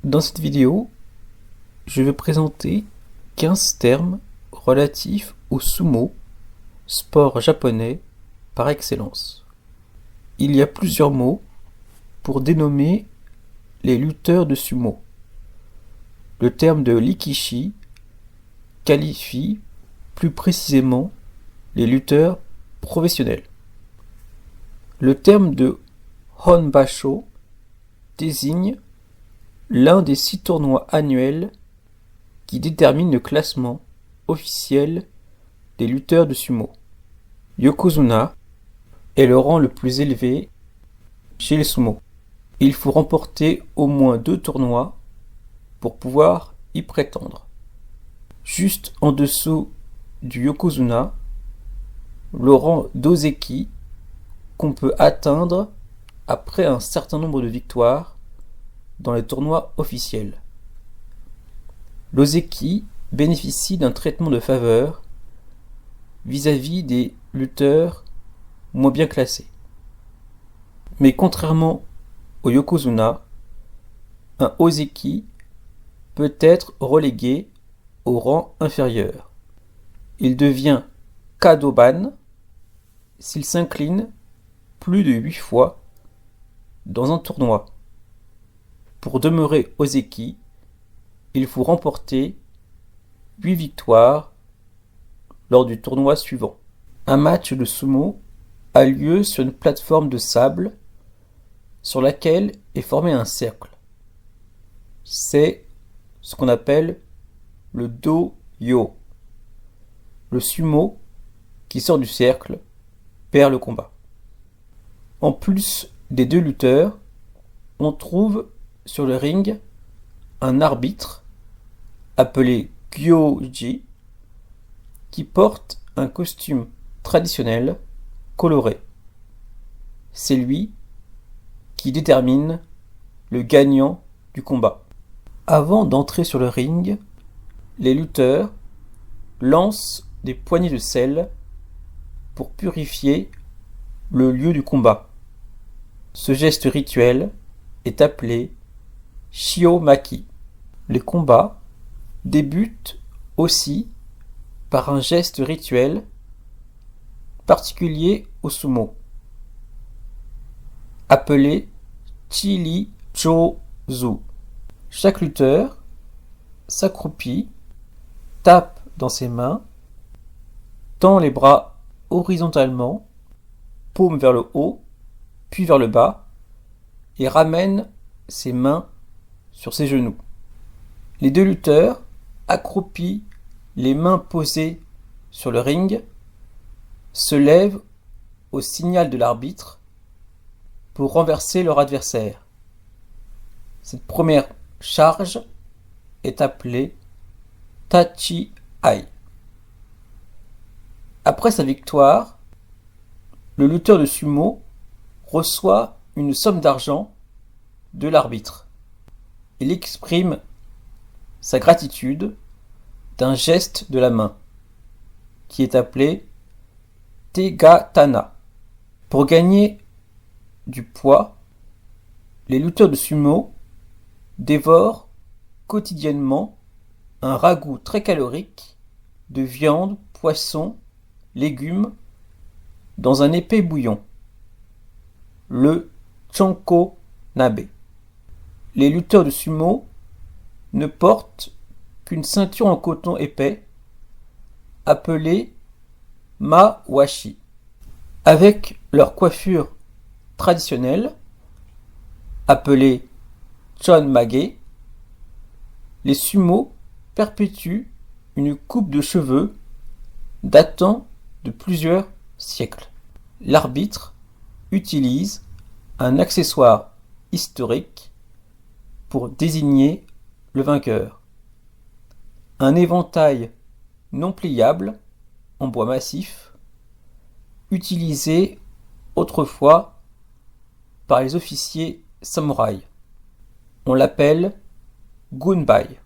Dans cette vidéo, je vais présenter 15 termes relatifs au sumo, sport japonais par excellence. Il y a plusieurs mots pour dénommer les lutteurs de sumo. Le terme de rikishi qualifie plus précisément les lutteurs professionnels. Le terme de honbasho désigne l'un des 6 tournois annuels qui déterminent le classement officiel des lutteurs de sumo. Yokozuna est le rang le plus élevé chez les sumo. Il faut remporter au moins 2 tournois pour pouvoir y prétendre. Juste en dessous du Yokozuna, le rang d'Ozeki qu'on peut atteindre après un certain nombre de victoires dans les tournois officiels. L'Ozeki bénéficie d'un traitement de faveur vis-à-vis des lutteurs moins bien classés. Mais contrairement au Yokozuna, un Ozeki peut être relégué au rang inférieur. Il devient Kadoban s'il s'incline plus de 8 fois dans un tournoi. Pour demeurer Ozeki, il faut remporter 8 victoires lors du tournoi suivant. Un match de sumo a lieu sur une plateforme de sable sur laquelle est formé un cercle. C'est ce qu'on appelle le do-yo. Le sumo qui sort du cercle perd le combat. En plus des 2 lutteurs, on trouve sur le ring un arbitre appelé Gyoji qui porte un costume traditionnel coloré. C'est lui qui détermine le gagnant du combat. Avant d'entrer sur le ring, les lutteurs lancent des poignées de sel pour purifier le lieu du combat. Ce geste rituel est appelé Shiomaki. Les combats débutent aussi par un geste rituel particulier au sumo, appelé Chiri-Jozu. Chaque lutteur s'accroupit, tape dans ses mains, tend les bras horizontalement, paume vers le haut, puis vers le bas, et ramène ses mains sur ses genoux. Les 2 lutteurs, accroupis, les mains posées sur le ring, se lèvent au signal de l'arbitre pour renverser leur adversaire. Cette première charge est appelée Tachi-ai. Après sa victoire, le lutteur de sumo reçoit une somme d'argent de l'arbitre. Il exprime sa gratitude d'un geste de la main, qui est appelé Tegatana. Pour gagner du poids, les lutteurs de sumo dévorent quotidiennement un ragoût très calorique de viande, poisson, légumes dans un épais bouillon, le Chanko Nabe. Les lutteurs de sumo ne portent qu'une ceinture en coton épais appelée mawashi. Avec leur coiffure traditionnelle appelée chonmage, les sumo perpétuent une coupe de cheveux datant de plusieurs siècles. L'arbitre utilise un accessoire historique pour désigner le vainqueur. Un éventail non pliable en bois massif, utilisé autrefois par les officiers samouraïs. On l'appelle gunbai.